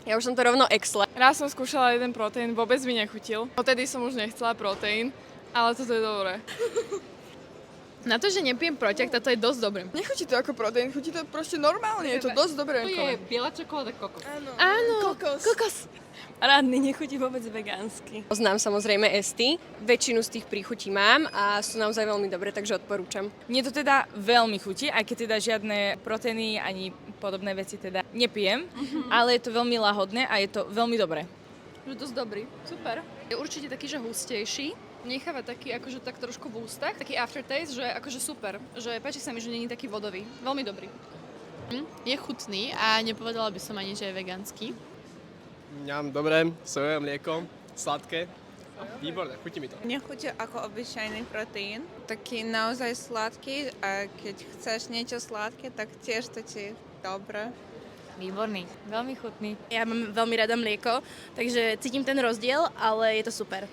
Ja už som to rovno exla. Raz som skúšala jeden proteín, vôbec mi nechutil. Odtedy som už nechcela proteín, ale toto je dobré. Na to, že nepijem protiak, toto je dosť dobré. Nechutí to ako proteín, chutí to proste normálne, je to dosť dobré. To je biela čokoláda kokos. Áno, Kokos. Rádny nechutí vôbec vegánsky. Poznám samozrejme Esty, väčšinu z tých príchutí mám a sú naozaj veľmi dobré, takže odporúčam. Mne to teda veľmi chutí, aj keď teda žiadne proteíny ani podobné veci teda nepijem, ale je to veľmi lahodné a je to veľmi dobré. že dosť dobrý, super. Je určite taký, že hustejší. Necháva taký akože tak trošku v ústach, taký aftertaste, že akože super, že páči sa mi, že není taký vodový, veľmi dobrý. Je chutný a nepovedala by som ani, že je vegánsky. Mňam dobré, sojové mlieko, sladké. Výborné, chutí mi to. Nechutí ako obyčajný proteín. Taký naozaj sladký a keď chceš niečo sladké, tak tiež to ti dobré. Výborný, veľmi chutný. Ja mám veľmi rada mlieko, takže cítim ten rozdiel, ale je to super.